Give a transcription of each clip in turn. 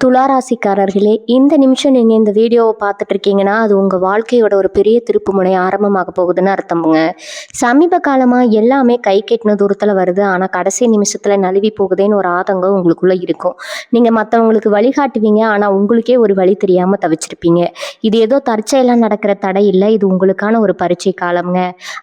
துளாராசிக்காரர்களே, இந்த நிமிஷம் நீங்கள் இந்த வீடியோவை பார்த்துட்டு இருக்கீங்கன்னா அது உங்கள் வாழ்க்கையோட ஒரு பெரிய திருப்புமுனை ஆரம்பமாக போகுதுன்னு அர்த்தமுங்க. சமீப காலமாக எல்லாமே கை கெட்டின தூரத்தில் வருது, ஆனால் கடைசி நிமிஷத்தில் நழுவி போகுதேன்னு ஒரு ஆதங்கம் உங்களுக்குள்ளே இருக்கும். நீங்கள் மற்றவங்களுக்கு வழிகாட்டுவீங்க, ஆனால் உங்களுக்கே ஒரு வழி தெரியாமல் தவிச்சிருப்பீங்க. இது ஏதோ தற்செயலாக நடக்கிற தடை இல்லை, இது உங்களுக்கான ஒரு பரீட்சை காலம்ங்க.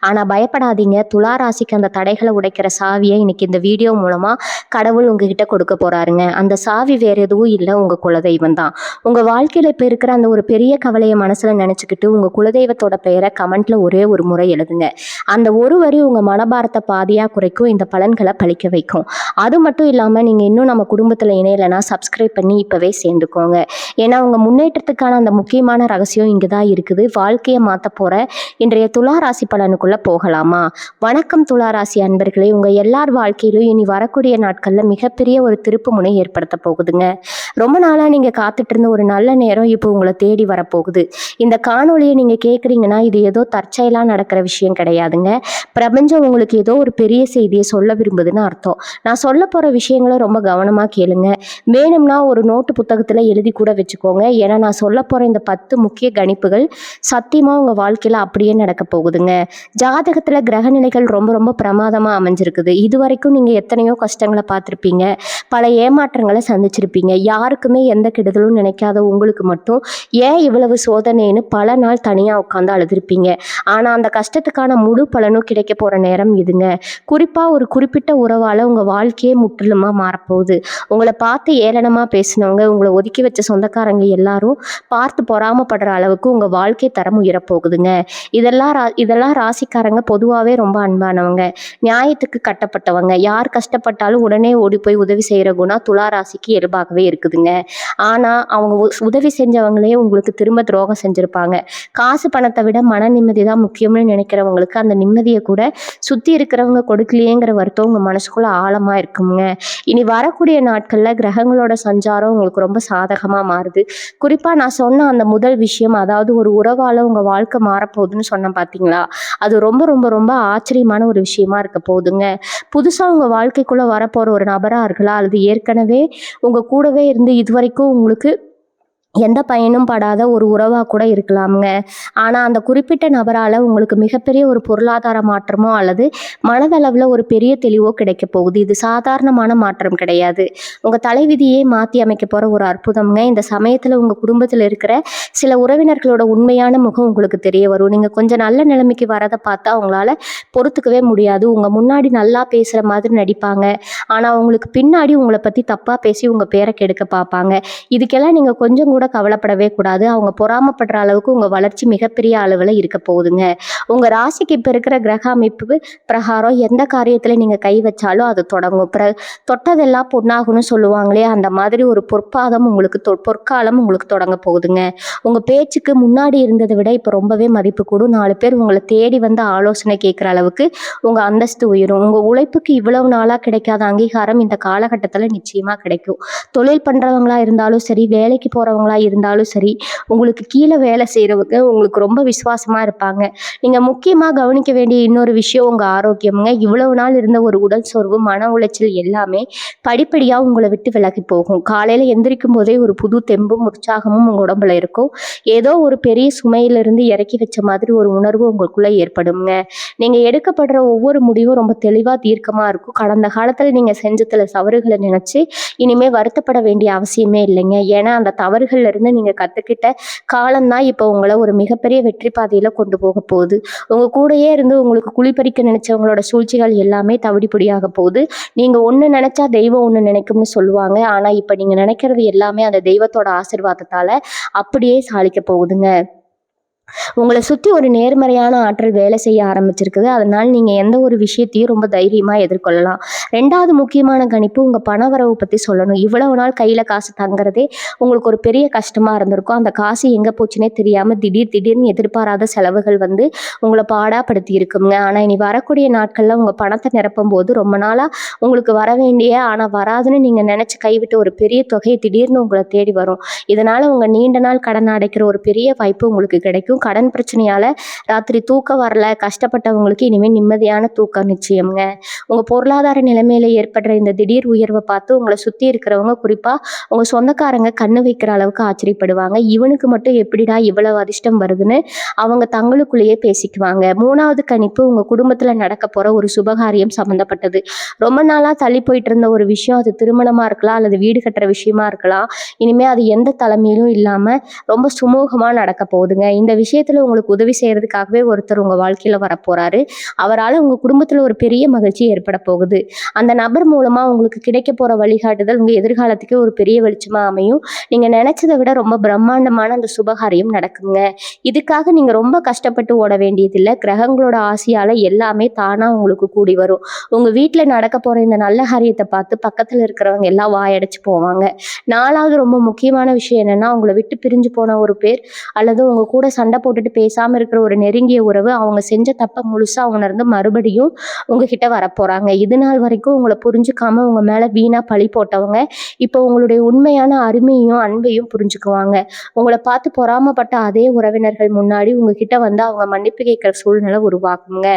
ஆனால் பயப்படாதீங்க, துளாராசிக்கு அந்த தடைகளை உடைக்கிற சாவியை இன்னைக்கு இந்த வீடியோ மூலமாக கடவுள் உங்ககிட்ட கொடுக்க போகிறாருங்க. அந்த சாவி வேறு எதுவும் இல்லை, உங்கள் குலதெய்வம் தான். உங்கள் வாழ்க்கையில் இப்போ இருக்கிற அந்த ஒரு பெரிய கவலையை மனசில் நினச்சிக்கிட்டு உங்கள் குலதெய்வத்தோட பெயரை கமெண்ட்டில் ஒரே ஒரு முறை எழுதுங்க. அந்த ஒரு வரி உங்கள் மனபாரத்தை பாதியாக குறைக்கும், இந்த பலன்களை பழிக்க வைக்கும். அது மட்டும் இல்லாமல் நீங்கள் இன்னும் நம்ம குடும்பத்தில் இணையலைன்னா சப்ஸ்கிரைப் பண்ணி இப்போவே சேர்ந்துக்கோங்க. ஏன்னா உங்கள் முன்னேற்றத்துக்கான அந்த முக்கியமான ரகசியம் இங்கே தான் இருக்குது. வாழ்க்கையை மாற்ற போகிற இன்றைய துளாராசி பலனுக்குள்ளே போகலாமா? வணக்கம் துளாராசி அன்பர்களே, உங்கள் எல்லார் வாழ்க்கையிலும் இனி வரக்கூடிய நாட்களில் மிகப்பெரிய ஒரு திருப்பு முனை ஏற்படுத்த போகுதுங்க. ரொம்ப நாளாக நீங்கள் காத்துட்டு இருந்த ஒரு நல்ல நேரம் இப்போ உங்களை தேடி வரப்போகுது. இந்த காணொலியை நீங்கள் கேட்குறீங்கன்னா இது ஏதோ தற்செயலாக நடக்கிற விஷயம் கிடையாதுங்க. பிரபஞ்சம் உங்களுக்கு ஏதோ ஒரு பெரிய செய்தியை சொல்ல விரும்புதுன்னு அர்த்தம். நான் சொல்ல போகிற விஷயங்களை ரொம்ப கவனமாக கேளுங்க. வேணும்னா ஒரு நோட்டு புத்தகத்தில் எழுதி கூட வச்சுக்கோங்க. ஏன்னா நான் சொல்ல போகிற இந்த 10 முக்கிய கணிப்புகள் சத்தியமாக உங்கள் வாழ்க்கையில் அப்படியே நடக்க போகுதுங்க. ஜாதகத்தில் கிரகநிலைகள் ரொம்ப ரொம்ப பிரமாதமாக அமைஞ்சிருக்குது. இது வரைக்கும் நீங்கள் எத்தனையோ கஷ்டங்களை பார்த்துருப்பீங்க, பல ஏமாற்றங்களை சந்திச்சிருப்பீங்க. யாருக்குமே எந்த கெடுதலும் நினைக்காத உங்களுக்கு மட்டும் ஏன் இவ்வளவு சோதனைன்னு பல நாள் தனியாக உட்காந்து அழுதுருப்பீங்க. ஆனால் அந்த கஷ்டத்துக்கான முழு பலனும் கிடைக்க போகிற நேரம் இதுங்க. குறிப்பாக ஒரு குறிப்பிட்ட உறவால் உங்கள் வாழ்க்கையே முற்றிலுமாக மாறப்போகுது. உங்களை பார்த்து ஏளனமாக பேசினவங்க, உங்களை ஒதுக்கி வச்ச சொந்தக்காரங்க எல்லாரும் பார்த்து பொறாமப்படுற அளவுக்கு உங்கள் வாழ்க்கை தரம் உயரப்போகுதுங்க. இதெல்லாம் ராசிக்காரங்க பொதுவாகவே ரொம்ப அன்பானவங்க, நியாயத்துக்கு கட்டப்பட்டவங்க. யார் கஷ்டப்பட்டாலும் உடனே ஓடி போய் உதவி செய்கிற குணம் துளாராசிக்கு இயல்பாகவே இருக்குதுங்க. ஆனால் அவங்க உதவி செஞ்சவங்களே உங்களுக்கு திரும்ப துரோகம் செஞ்சுருப்பாங்க. காசு பணத்தை விட மன நிம்மதி தான் முக்கியம்னு நினைக்கிறவங்களுக்கு அந்த நிம்மதியை கூட சுற்றி இருக்கிறவங்க கொடுக்கலையேங்கிற வருத்தம் உங்கள் மனசுக்குள்ளே ஆழமாக இருக்குங்க. இனி வரக்கூடிய நாட்களில் கிரகங்களோட சஞ்சாரம் உங்களுக்கு ரொம்ப சாதகமாக மாறுது. குறிப்பாக நான் சொன்ன அந்த முதல் விஷயம், அதாவது ஒரு உறவால் உங்கள் வாழ்க்கை மாறப்போகுதுன்னு சொன்னேன் பார்த்தீங்களா, அது ரொம்ப ரொம்ப ரொம்ப ஆச்சரியமான ஒரு விஷயமா இருக்க போகுதுங்க. புதுசாக உங்கள் வாழ்க்கைக்குள்ளே வரப்போகிற ஒரு நபராக இருக்கலாம், அல்லது ஏற்கனவே உங்கள் கூடவே இருந்து இதுவரைக்கும் உங்களுக்கு எந்த பயனும் படாத ஒரு உறவாக கூட இருக்கலாமுங்க. ஆனால் அந்த குறிப்பிட்ட நபரால் உங்களுக்கு மிகப்பெரிய ஒரு பொருளாதார மாற்றமோ அல்லது மனதளவில் ஒரு பெரிய தெளிவோ கிடைக்க போகுது. இது சாதாரணமான மாற்றம் கிடையாது, உங்கள் தலைவிதியே மாற்றி அமைக்க போகிற ஒரு அற்புதம்ங்க. இந்த சமயத்தில் உங்கள் குடும்பத்தில் இருக்கிற சில உறவினர்களோட உண்மையான முகம் உங்களுக்கு தெரிய வரும். நீங்கள் கொஞ்சம் நல்ல நிலைமைக்கு வரதை பார்த்தா அவங்களால பொறுத்துக்கவே முடியாது. உங்கள் முன்னாடி நல்லா பேசுகிற மாதிரி நடிப்பாங்க, ஆனால் உங்களுக்கு பின்னாடி உங்களை பற்றி தப்பாக பேசி உங்கள் பேரை கெடுக்க பார்ப்பாங்க. இதுக்கெல்லாம் நீங்கள் கொஞ்சம் கூட கவலைப்படவே கூடாது. அவங்க பொறாமப்படுற அளவுக்கு உங்கள் வளர்ச்சி மிகப்பெரிய அளவில் இருக்க போகுதுங்க. உங்கள் ராசிக்கு இப்போ இருக்கிற கிரக அமைப்பு பிரகாரம் எந்த காரியத்தில் நீங்கள் கை வச்சாலும் அது தொடங்கும். தொட்டதெல்லாம் பொன்னாகும்னு சொல்லுவாங்களே, அந்த மாதிரி ஒரு பொற்பாதம் உங்களுக்கு பொற்காலம் உங்களுக்கு தொடங்க போகுதுங்க. உங்கள் பேச்சுக்கு முன்னாடி இருந்ததை விட இப்போ ரொம்பவே மதிப்பு கூடும். 4 பேர் உங்களை தேடி வந்து ஆலோசனை கேட்குற அளவுக்கு உங்கள் அந்தஸ்து உயரும். உங்கள் உழைப்புக்கு இவ்வளவு நாளாக கிடைக்காத அங்கீகாரம் இந்த காலகட்டத்தில் நிச்சயமாக கிடைக்கும். தொழில் பண்ணுறவங்களா இருந்தாலும் சரி, வேலைக்கு போகிறவங்களா இருந்தாலும் சரி, உங்களுக்கு கீழே வேலை செய்கிறவங்க உங்களுக்கு ரொம்ப விசுவாசமாக இருப்பாங்க. நீங்கள் முக்கியமாக கவனிக்க வேண்டிய இன்னொரு விஷயம் உங்கள் ஆரோக்கியமுங்க. இவ்வளவு நாள் இருந்த ஒரு உடல் சோர்வு, மன உளைச்சல் எல்லாமே படிப்படியாக உங்களை விட்டு விலகி போகும். காலையில் எந்திரிக்கும் போதே ஒரு புது தெம்பும் உற்சாகமும் உங்கள் உடம்புல இருக்கும். ஏதோ ஒரு பெரிய சுமையிலிருந்து இறக்கி வச்ச மாதிரி ஒரு உணர்வு உங்களுக்குள்ளே ஏற்படுங்க. நீங்கள் எடுக்கப்படுற ஒவ்வொரு முடிவும் ரொம்ப தெளிவாக தீர்க்கமாக இருக்கும். கடந்த காலத்தில் நீங்கள் செஞ்ச சில தவறுகளை நினச்சி இனிமேல் வருத்தப்பட வேண்டிய அவசியமே இல்லைங்க. ஏன்னா அந்த தவறுகள் இருந்து நீங்கள் கற்றுக்கிட்ட காலம்தான் இப்போ உங்களை ஒரு மிகப்பெரிய வெற்றி பாதையில் கொண்டு போக போகுது. உங்கள் கூடயே இருந்து உங்களுக்கு குழிப்பறிக்க நினைச்சவங்களோட சூழ்ச்சிகள் எல்லாமே தவிடுபொடியாக போகுது. நீங்கள் ஒன்று நினச்சா தெய்வம் ஒன்று நினைக்கும்னு சொல்லுவாங்க. ஆனால் இப்போ நீங்கள் நினைக்கிறது எல்லாமே அந்த தெய்வத்தோட ஆசீர்வாதத்தால் அப்படியே சாதிக்க போகுதுங்க. உங்களை சுற்றி ஒரு நேர்மறையான ஆற்றல் வேலை செய்ய ஆரம்பிச்சிருக்குது. அதனால் நீங்கள் எந்த ஒரு விஷயத்தையும் ரொம்ப தைரியமாக எதிர்கொள்ளலாம். 2வது முக்கியமான கணிப்பு, உங்கள் பணவரவு பற்றி சொல்லணும். இவ்வளவு நாள் கையில் காசு தங்குறதே உங்களுக்கு ஒரு பெரிய கஷ்டமாக இருந்திருக்கும். அந்த காசு எங்கே போச்சுன்னே தெரியாமல் திடீர்னு எதிர்பாராத செலவுகள் வந்து உங்களை பாடாப்படுத்தி இருக்குங்க. ஆனால் இனி வரக்கூடிய நாட்களில் உங்கள் பணத்தை நிரப்பும் போது ரொம்ப நாளாக உங்களுக்கு வர வேண்டிய ஆனால் வராதுன்னு நீங்கள் நினச்சி கைவிட்ட ஒரு பெரிய தொகை திடீர்னு உங்களை தேடி வரும். இதனால் உங்கள் நீண்ட நாள் கடன் அடைக்கிற ஒரு பெரிய வாய்ப்பு உங்களுக்கு கிடைக்கும். வரைக்கும் கடன் பிரச்சனையால் ராத்திரி தூக்கம் வரல கஷ்டப்பட்டவங்களுக்கு இனிமேல் நிம்மதியான தூக்கம் நிச்சயம்ங்க. உங்கள் பொருளாதார நிலைமையில் ஏற்படுற இந்த திடீர் உயர்வை பார்த்து உங்களை சுற்றி இருக்கிறவங்க, குறிப்பாக உங்கள் சொந்தக்காரங்க கண்ணு வைக்கிற அளவுக்கு ஆச்சரியப்படுவாங்க. இவனுக்கு மட்டும் எப்படிடா இவ்வளவு அதிர்ஷ்டம் வருதுன்னு அவங்க தங்களுக்குள்ளேயே பேசிக்குவாங்க. 3வது கணிப்பு உங்கள் குடும்பத்தில் நடக்க போகிற ஒரு சுபகாரியம் சம்மந்தப்பட்டது. ரொம்ப நாளாக தள்ளி போயிட்டு இருந்த ஒரு விஷயம், அது திருமணமாக இருக்கலாம் அல்லது வீடு கட்டுற விஷயமா இருக்கலாம். இனிமேல் அது எந்த தலைமையிலும் இல்லாமல் ரொம்ப சுமூகமாக நடக்க போகுதுங்க. இந்த விஷயத்தில் உங்களுக்கு உதவி செய்கிறதுக்காகவே ஒருத்தர் உங்கள் வாழ்க்கையில் வரப்போகிறாரு. அவரால் உங்கள் குடும்பத்தில் ஒரு பெரிய மகிழ்ச்சி ஏற்பட போகுது. அந்த நபர் மூலமாக உங்களுக்கு கிடைக்க போகிற வழிகாட்டுதல் உங்கள் எதிர்காலத்துக்கு ஒரு பெரிய வெளிச்சமாக அமையும். நீங்கள் நினச்சதை விட ரொம்ப பிரம்மாண்டமான அந்த சுபகாரியம் நடக்குங்க. இதுக்காக நீங்கள் ரொம்ப கஷ்டப்பட்டு ஓட வேண்டியதில்லை. கிரகங்களோட ஆசையால் எல்லாமே தானாக உங்களுக்கு கூடி வரும். உங்கள் வீட்டில் நடக்க போகிற இந்த நல்ல காரியத்தை பார்த்து பக்கத்தில் இருக்கிறவங்க எல்லாம் வாயடைச்சு போவாங்க. 4வது ரொம்ப முக்கியமான விஷயம் என்னென்னா, உங்களை விட்டு பிரிஞ்சு போன ஒரு பேர் அல்லது உங்கள் கூட சண்டை போட்டுட்டு பேசாமல் இருக்கிற ஒரு நெருங்கிய உறவு அவங்க செஞ்ச தப்பை முழுசாக உணர்ந்து மறுபடியும் உங்ககிட்ட வரப்போகிறாங்க. இது நாள் வரைக்கும் உங்களை புரிஞ்சுக்காம உங்கள் மேலே வீணாக பழி போட்டவங்க இப்போ உங்களுடைய உண்மையான அருமையும் அன்பையும் புரிஞ்சுக்குவாங்க. உங்களை பார்த்து பொறாமப்பட்ட அதே உறவினர்கள் முன்னாடி உங்ககிட்ட வந்து அவங்க மன்னிப்பு கேட்குற சூழ்நிலை உருவாக்குங்க.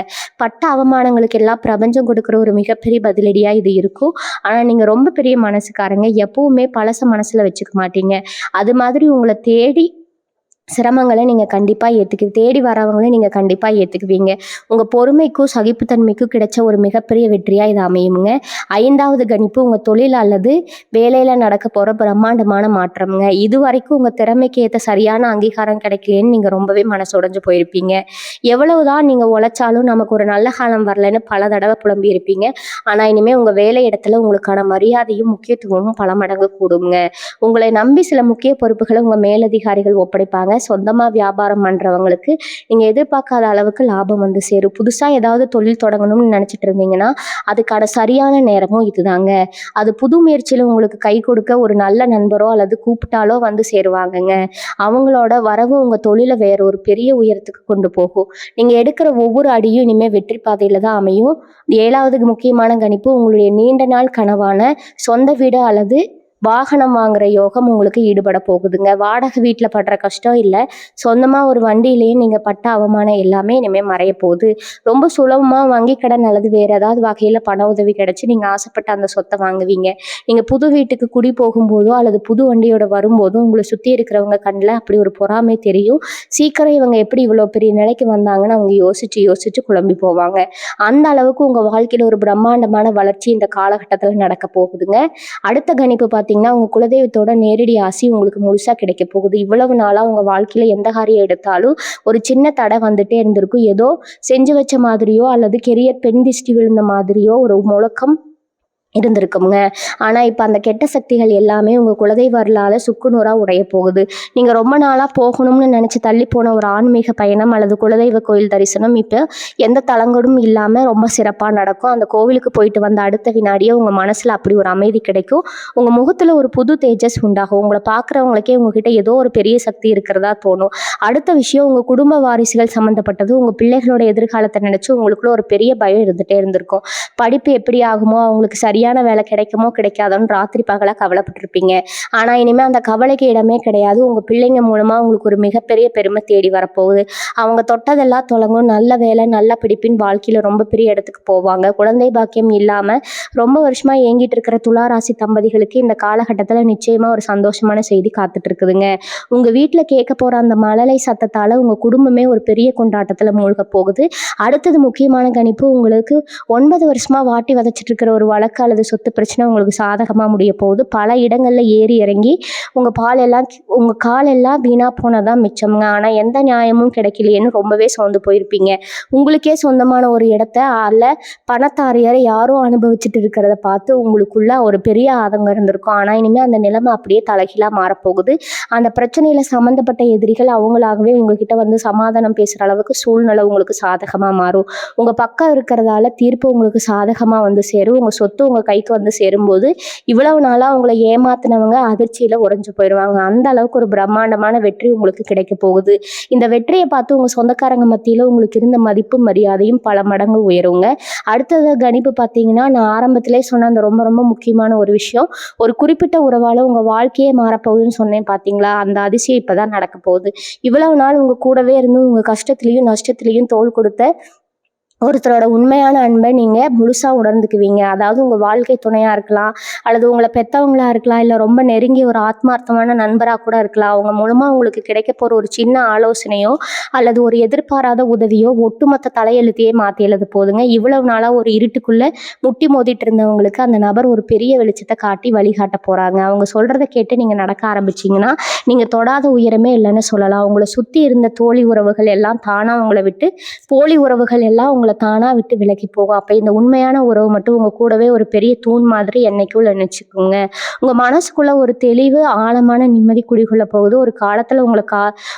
பட்ட அவமானங்களுக்கு எல்லாம் பிரபஞ்சம் கொடுக்குற ஒரு மிகப்பெரிய பதிலடியாக இது இருக்கும். ஆனால் நீங்கள் ரொம்ப பெரிய மனசுக்காரங்க, எப்பவுமே பழச மனசில் வச்சுக்க மாட்டீங்க. அது மாதிரி உங்களை தேடி சிரமங்களை நீங்கள் கண்டிப்பாக தேடி வரவங்களே நீங்கள் கண்டிப்பாக ஏற்றுக்குவீங்க. உங்கள் பொறுமைக்கும் சகிப்புத்தன்மைக்கும் கிடைச்ச ஒரு மிகப்பெரிய வெற்றியாக இது அமையுங்க. 5வது கணிப்பு உங்கள் தொழில் அல்லது வேலையில் நடக்க போகிற பிரம்மாண்டமான மாற்றம்ங்க. இது வரைக்கும் உங்கள் திறமைக்கு ஏற்ற சரியான அங்கீகாரம் கிடைக்கலன்னு நீங்கள் ரொம்பவே மனசுடைஞ்சு போயிருப்பீங்க. எவ்வளவுதான் நீங்கள் உழைச்சாலும் நமக்கு ஒரு நல்ல காலம் வரலன்னு பல தடவை புலம்பி இருப்பீங்க. ஆனால் இனிமேல் உங்கள் வேலை இடத்துல உங்களுக்கான மரியாதையும் முக்கியத்துவமும் பல மடங்கு கூடுங்க. உங்களை நம்பி சில முக்கிய பொறுப்புகளை உங்கள் மேலதிகாரிகள் ஒப்படைப்பாங்க. சொந்தமாக வியாபாரம் பண்ணுறவங்களுக்கு நீங்கள் எதிர்பார்க்காத அளவுக்கு லாபம் வந்து சேரும். புதுசாக ஏதாவது தொழில் தொடங்கணும்னு நினச்சிட்டு இருந்தீங்கன்னா அதுக்கான சரியான நேரமும் இதுதாங்க. அது புது முயற்சியில் உங்களுக்கு கை கொடுக்க ஒரு நல்ல நண்பரோ அல்லது கூப்பிட்டாலோ வந்து சேருவாங்கங்க. அவங்களோட வரவு உங்கள் தொழிலை வேற ஒரு பெரிய உயரத்துக்கு கொண்டு போகும். நீங்கள் எடுக்கிற ஒவ்வொரு அடியும் இனிமேல் வெற்றி பாதையில் தான் அமையும். 7வது முக்கியமான கணிப்பு உங்களுடைய நீண்ட நாள் கனவான சொந்த வீடு அல்லது வாகனம் வாங்குற யோகம் உங்களுக்கு ஈடுபட போகுதுங்க. வாடகை வீட்டில் படுற கஷ்டம் இல்லை, சொந்தமாக ஒரு வண்டியிலேயே நீங்கள் பட்ட அவமானம் எல்லாமே இனிமேல் மறைய போகுது. ரொம்ப சுலபமாக வங்கி கடன் அல்லது வேறு ஏதாவது வகையில் பண உதவி கிடச்சி நீங்கள் ஆசைப்பட்ட அந்த சொத்தை வாங்குவீங்க. நீங்கள் புது வீட்டுக்கு குடி போகும்போதோ அல்லது புது வண்டியோட வரும்போதோ உங்களை சுற்றி இருக்கிறவங்க கண்ணில் அப்படி ஒரு பொறாமை தெரியும். சீக்கிரம் இவங்க எப்படி இவ்வளோ பெரிய நிலைக்கு வந்தாங்கன்னு அவங்க யோசிச்சு குழம்பி போவாங்க. அந்த அளவுக்கு உங்கள் வாழ்க்கையில் ஒரு பிரம்மாண்டமான வளர்ச்சி இந்த காலகட்டத்தில் நடக்க போகுதுங்க. அடுத்த கணிப்பு பார்த்தீங்கன்னா, உங்கள் குலதெய்வத்தோட நேரடி ஆசி உங்களுக்கு முழுசாக கிடைக்க போகுது. இவ்வளவு நாளாக உங்கள் வாழ்க்கையில் எந்த காரியம் எடுத்தாலும் ஒரு சின்ன தடை வந்துட்டே இருந்திருக்கும். ஏதோ செஞ்சு வச்ச மாதிரியோ அல்லது கெரியர் பெண் திஷ்டி விழுந்த மாதிரியோ ஒரு முழக்கம் இருந்திருக்குங்க. ஆனால் இப்போ அந்த கெட்ட சக்திகள் எல்லாமே உங்கள் குலதெய்வ அருளால் சுக்குநூறாக உடைய போகுது. நீங்கள் ரொம்ப நாளாக போகணும்னு நினச்சி தள்ளி போன ஒரு ஆன்மீக பயணம் அல்லது குலதெய்வ கோயில் தரிசனம் இப்போ எந்த தளங்களும் இல்லாமல் ரொம்ப சிறப்பாக நடக்கும். அந்த கோவிலுக்கு போயிட்டு வந்த அடுத்த வினாடியே உங்கள் மனசில் அப்படி ஒரு அமைதி கிடைக்கும். உங்கள் முகத்தில் ஒரு புது தேஜஸ் உண்டாகும். உங்களை பார்க்குறவங்களுக்கே உங்ககிட்ட ஏதோ ஒரு பெரிய சக்தி இருக்கிறதா தோணும். அடுத்த விஷயம், உங்கள் குடும்ப வாரிசுகள் சம்மந்தப்பட்டது. உங்கள் பிள்ளைகளோட எதிர்காலத்தை நினச்சி உங்களுக்குள்ள ஒரு பெரிய பயம் இருந்துகிட்டே இருந்திருக்கும். படிப்பு எப்படி ஆகுமோ, அவங்களுக்கு சரியான வேலை கிடைக்குமோ கிடைக்காதோன்னு ராத்திரி பகலாக கவலைப்பட்டிருப்பீங்க. ஆனால் இனிமேல் அந்த கவலைக்கு இடமே கிடையாது. உங்கள் பிள்ளைங்க மூலமாக உங்களுக்கு ஒரு மிகப்பெரிய பெருமை தேடி வரப்போகுது. அவங்க தொட்டதெல்லாம் தொடங்கும். நல்ல வேலை, நல்ல படிப்பின் வாழ்க்கையில் ரொம்ப பெரிய இடத்துக்கு போவாங்க. குழந்தை பாக்கியம் இல்லாமல் ரொம்ப வருஷமாக ஏங்கிட்டு இருக்கிற துளாராசி தம்பதிகளுக்கு இந்த காலகட்டத்தில் நிச்சயமாக ஒரு சந்தோஷமான செய்தி காத்துட்டு இருக்குதுங்க. உங்கள் வீட்டில் கேட்க போகிற அந்த மழலை சத்தத்தால் உங்கள் குடும்பமே ஒரு பெரிய கொண்டாட்டத்தில் மூழ்க போகுது. அடுத்தது முக்கியமான கணிப்பு, உங்களுக்கு 9 வருஷமாக வாட்டி வதச்சிட்டு இருக்கிற ஒரு வழக்கு அல்லது சொத்து பிரச்சனை உங்களுக்கு சாதகமாக முடிய போகுது. பல இடங்களில் ஏறி இறங்கி உங்கள் காலெல்லாம் வீணாக போனதான் மிச்சம்ங்க. ஆனால் எந்த நியாயமும் கிடைக்கலையேன்னு ரொம்பவே சோர்ந்து போயிருப்பீங்க. உங்களுக்கே சொந்தமான ஒரு இடத்த அல்ல பணத்தாரியாரை யாரும் அனுபவிச்சுட்டு இருக்கிறத பார்த்து உங்களுக்குள்ள ஒரு பெரிய ஆதங்கம் இருந்திருக்கும். ஆனால் இனிமேல் அந்த நிலைமை அப்படியே தலைகீழாக மாறப்போகுது. அந்த பிரச்சனையில் சம்மந்தப்பட்ட எதிரிகள் அவங்களாகவே உங்ககிட்ட வந்து சமாதானம் பேசுகிற அளவுக்கு சூழ்நிலை உங்களுக்கு சாதகமாக மாறும். உங்கள் பக்கம் இருக்கிறதால தீர்ப்பு உங்களுக்கு சாதகமாக வந்து சேரும். உங்கள் சொத்து உங்கள் கைக்கு வந்து சேரும்போது இவ்வளவு நாளாக உங்களை ஏமாத்தினவங்க அதிர்ச்சியில் உறைஞ்சு போயிடுவாங்க. அந்த அளவுக்கு ஒரு பிரம்மாண்டமான வெற்றி உங்களுக்கு கிடைக்க போகுது. இந்த வெற்றியை பார்த்து உங்கள் சொந்தக்காரங்க மத்தியில் உங்களுக்கு இருந்த மதிப்பு மரியாதையும் பல மடங்கு உயருங்க. அடுத்தது கணிப்பு பார்த்தீங்கன்னா, நான் ஆரம்பத்திலே சொன்ன அந்த ரொம்ப ரொம்ப முக்கியமான ஒரு விஷயம், ஒரு குறிப்பிட்ட உறவால் உங்கள் வாழ்க்கையே மாறப்போகுதுன்னு சொன்னேன் பார்த்தீங்களா, அந்த அதிசயம் இப்போ தான் நடக்க போகுது. இவ்வளவு நாள் உங்கள் கூடவே இருந்து உங்கள் கஷ்டத்துலேயும் நஷ்டத்துலேயும் தோள் கொடுத்த ஒருத்தரோட உண்மையான அன்பை நீங்கள் முழுசாக உணர்ந்துக்குவீங்க. அதாவது உங்கள் வாழ்க்கை துணையாக இருக்கலாம், அல்லது உங்களை பெற்றவங்களா இருக்கலாம், இல்லை ரொம்ப நெருங்கிய ஒரு ஆத்மார்த்தமான நண்பராக கூட இருக்கலாம். அவங்க மூலமாக உங்களுக்கு கிடைக்க போகிற ஒரு சின்ன ஆலோசனையோ அல்லது ஒரு எதிர்பாராத உதவியோ ஒட்டுமொத்த தலையெழுத்தையே மாற்றி எழுத போதுங்க. இவ்வளவு நாளாக ஒரு இருட்டுக்குள்ளே முட்டி மோதிட்டு இருந்தவங்களுக்கு அந்த நபர் ஒரு பெரிய வெளிச்சத்தை காட்டி வழிகாட்ட போகிறாங்க. அவங்க சொல்கிறத கேட்டு நீங்கள் நடக்க ஆரம்பிச்சிங்கன்னா நீங்கள் தொடாத உயரமே இல்லைன்னு சொல்லலாம். உங்களை சுற்றி இருந்த தோழி உறவுகள் எல்லாம் தானாக உங்களை விட்டு, போலி உறவுகள் எல்லாம் உங்களை தானாக விட்டு விலகி போகும். அப்போ இந்த உண்மையான உறவு மட்டும் உங்கள் கூடவே ஒரு பெரிய தூண் மாதிரி என்னைக்குள்ள நினச்சிக்கோங்க. உங்கள் மனசுக்குள்ளே ஒரு தெளிவு ஆழமான நிம்மதி குடிகொள்ள போகுது. ஒரு காலத்தில்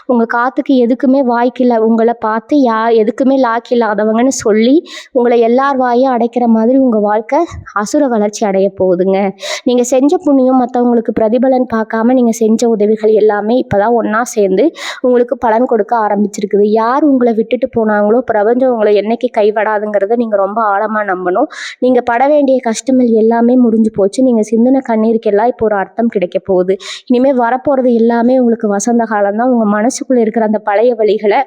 உங்கள் காத்துக்கு எதுக்குமே வாய்க்கில்லை, உங்களை பார்த்து எதுக்குமே லாக் இல்லாதவங்கன்னு சொல்லி உங்களை எல்லார் வாயும் அடைக்கிற மாதிரி உங்கள் வாழ்க்கை அசுர வளர்ச்சி அடைய போகுதுங்க. நீங்கள் செஞ்ச புண்ணியம் மற்றவங்களுக்கு பிரதிபலன் பார்க்காம நீங்கள் செஞ்ச உதவிகள் எல்லாமே இப்போ தான் ஒன்றா சேர்ந்து உங்களுக்கு பலன் கொடுக்க ஆரம்பிச்சிருக்குது. யார் உங்களை விட்டுட்டு போனாங்களோ பிரபஞ்சம் உங்களை என்னைக்கு கைவிடாதுங்கிறத நீங்கள் ரொம்ப ஆழமாக நம்பணும். நீங்கள் பட வேண்டிய கஷ்டங்கள் எல்லாமே முடிஞ்சு போச்சு. நீங்கள் சிந்தின கண்ணீருக்கெல்லாம் இப்போ ஒரு அர்த்தம் கிடைக்க போகுது. இனிமேல் வரப்போகிறது எல்லாமே உங்களுக்கு வசந்த காலம் தான். உங்கள் மனசுக்குள்ளே இருக்கிற அந்த பழைய வழிகளை,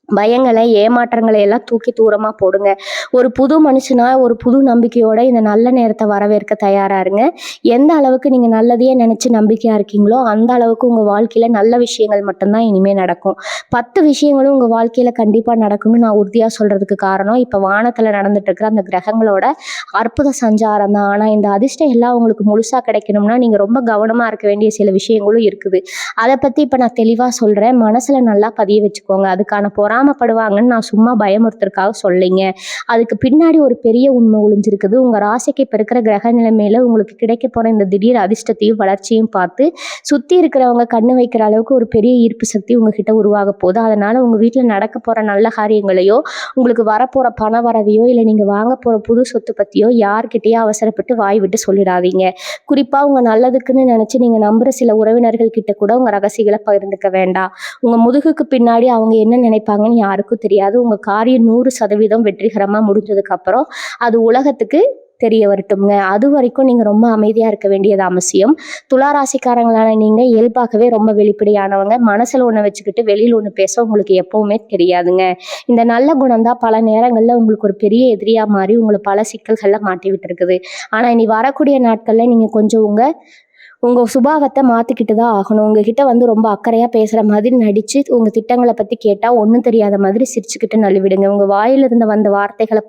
பயங்களை, ஏமாற்றங்களை எல்லாம் தூக்கி தூரமாக போடுங்க. ஒரு புது மனுஷனா ஒரு புது நம்பிக்கையோட இந்த நல்ல நேரத்தை வரவேற்க தயாராக இருங்க. எந்த அளவுக்கு நீங்கள் நல்லதையே நினச்சி நம்பிக்கையாக இருக்கீங்களோ அந்த அளவுக்கு உங்கள் வாழ்க்கையில் நல்ல விஷயங்கள் மட்டும்தான் இனிமேல் நடக்கும். 10 விஷயங்களும் உங்கள் வாழ்க்கையில் கண்டிப்பாக நடக்கும்னு நான் உறுதியாக சொல்கிறதுக்கு காரணம் இப்போ வானத்தில் நடந்துட்டு இருக்கிற அந்த கிரகங்களோட அற்புத சஞ்சாரம் தான். ஆனால் இந்த அதிர்ஷ்டம் எல்லாம் உங்களுக்கு முழுசாக கிடைக்கணும்னா நீங்கள் ரொம்ப கவனமாக இருக்க வேண்டிய சில விஷயங்களும் இருக்குது. அதை பற்றி இப்போ நான் தெளிவாக சொல்கிறேன். மனசில் நல்லா பதிய வச்சுக்கோங்க. அதுக்கான பொறாமப்படுவாங்கன்னு நான் சும்மா பயமுறுத்துறதுக்காக சொல்லிங்க. அதுக்கு பின்னாடி ஒரு பெரிய உண்மை ஒளிஞ்சிருக்குது. உங்கள் ராசிக்கு இப்போ இருக்கிற கிரக நிலைமையில உங்களுக்கு கிடைக்க போகிற இந்த திடீர் அதிர்ஷ்டத்தையும் வளர்ச்சியும் பார்த்து சுற்றி இருக்கிறவங்க கண்ணு வைக்கிற அளவுக்கு ஒரு பெரிய ஈர்ப்பு சக்தி உங்ககிட்ட உருவாக போகுது. அதனால் உங்கள் வீட்டில் நடக்க போகிற நல்ல காரியங்களையோ, உங்களுக்கு வரப்போகிற பண வரவையோ, இல்லை நீங்கள் வாங்க போகிற புது சொத்து பற்றியோ யார்கிட்டயோ அவசரப்பட்டு வாய் விட்டு சொல்லிடாதீங்க. குறிப்பாக உங்கள் நல்லதுக்குன்னு நினச்சி நீங்கள் நம்புகிற சில உறவினர்கள் கிட்ட கூட உங்கள் ரகசியங்களை பகிர்ந்துக்க வேண்டாம். உங்கள் முதுகுக்கு பின்னாடி அவங்க என்ன நினைப்பாங்கன்னு யாருக்கும் தெரியாது. உங்க காரியம் 100% வெற்றிகரமாக முடிஞ்சதுக்கப்புறம் அது உலகத்துக்கு தெரிய வரட்டும்ங்க. அது வரைக்கும் நீங்கள் ரொம்ப அமைதியாக இருக்க வேண்டியது அவசியம். துளாராசிக்காரங்களான நீங்கள் இயல்பாகவே ரொம்ப வெளிப்படையானவங்க. மனசில் ஒன்று வச்சுக்கிட்டு வெளியில் ஒன்று பேச உங்களுக்கு எப்பவுமே தெரியாதுங்க. இந்த நல்ல குணம் தான் பல நேரங்களில் உங்களுக்கு ஒரு பெரிய எதிரியாக மாறி உங்களை பல சிக்கல்களில் மாட்டி விட்டுருக்குது. ஆனால் இனி வரக்கூடிய நாட்களில் நீங்கள் கொஞ்சம் உங்கள் சுபாவத்தை மாற்றிக்கிட்டு தான் ஆகணும். உங்ககிட்ட ரொம்ப அக்கறையாக பேசுகிற மாதிரி நடித்து உங்கள் திட்டங்களை பற்றி கேட்டால் ஒன்றும் தெரியாத மாதிரி சிரிச்சுக்கிட்டு நழுவிடுங்க. உங்கள் வாயிலிருந்து வந்த வார்த்தைகளை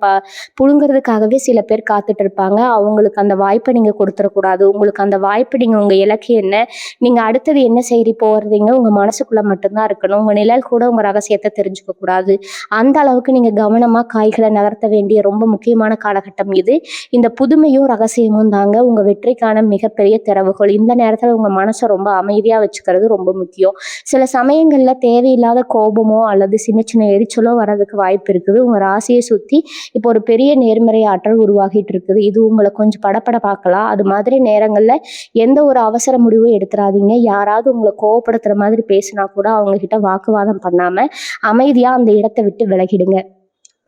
புழுங்கிறதுக்காகவே சில பேர் காத்துட்டு இருப்பாங்க. அவங்களுக்கு அந்த வாய்ப்பை நீங்கள் கொடுத்துடக்கூடாது. உங்களுக்கு அந்த வாய்ப்பு நீங்கள் உங்கள் இலக்கு என்ன, நீங்கள் அடுத்தது என்ன செய்தி போகிறீங்க உங்கள் மனசுக்குள்ளே மட்டும்தான் இருக்கணும். உங்கள் நிழல் கூட உங்கள் ரகசியத்தை தெரிஞ்சுக்கக்கூடாது. அந்த அளவுக்கு நீங்கள் கவனமாக காய்களை நகர்த்த வேண்டிய ரொம்ப முக்கியமான காலகட்டம் இது. இந்த புதுமையும் ரகசியமும் தாங்க உங்கள் வெற்றிக்கான மிகப்பெரிய திறவுகோல். இந்த நேரத்தில் உங்கள் மனசை ரொம்ப அமைதியாக வச்சுக்கிறது ரொம்ப முக்கியம். சில சமயங்களில் தேவையில்லாத கோபமோ அல்லது சின்ன சின்ன எரிச்சலோ வர்றதுக்கு வாய்ப்பு இருக்குது. உங்கள் ராசியை சுற்றி இப்போ ஒரு பெரிய நேர்மறை ஆற்றல் உருவாகிட்டு இருக்குது. இது உங்களை கொஞ்சம் படபடப்பாக்கலாம். அது மாதிரி நேரங்களில் எந்த ஒரு அவசர முடிவும் எடுத்துடாதீங்க. யாராவது உங்களை கோவப்படுத்துகிற மாதிரி பேசினா கூட அவங்கக்கிட்ட வாக்குவாதம் பண்ணாமல் அமைதியாக அந்த இடத்தை விட்டு விலகிடுங்க.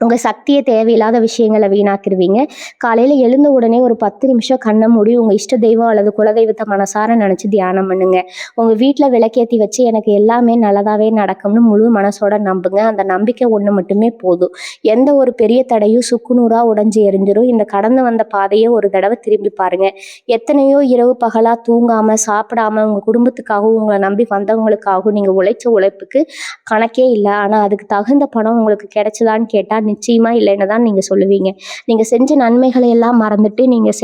உங்கள் சக்தியை தேவையில்லாத விஷயங்களை வீணாக்கிடுவீங்க. காலையில் எழுந்த உடனே ஒரு 10 நிமிஷம் கண்ணை மூடி உங்கள் இஷ்ட தெய்வம் அல்லது குலதெய்வத்தை மனசார நினச்சி தியானம் பண்ணுங்க. உங்கள் வீட்டில் விளக்கேற்றி வச்சு எனக்கு எல்லாமே நல்லதாகவே நடக்கும்னு முழு மனசோட நம்புங்க. அந்த நம்பிக்கை ஒன்று மட்டுமே போதும். எந்த ஒரு பெரிய தடையும் சுக்குநூறாக உடஞ்சி எரிஞ்சிடும். இந்த கடந்து வந்த பாதையை ஒரு தடவை திரும்பி பாருங்க. எத்தனையோ இரவு பகலாக தூங்காமல் சாப்பிடாமல் உங்கள் குடும்பத்துக்காகவும் உங்களை நம்பி வந்தவங்களுக்காகவும் நீங்கள் உழைச்ச உழைப்புக்கு கணக்கே இல்லை. ஆனால் அதுக்கு தகுந்த பணம் உங்களுக்கு கிடைச்சதான்னு கேட்டால் நிச்சயமா இல்லைன்னு தான் நீங்கள் சொல்லுவீங்க. நீங்கள் செஞ்ச நன்மைகளை எல்லாம் மறந்துட்டு நீங்கள்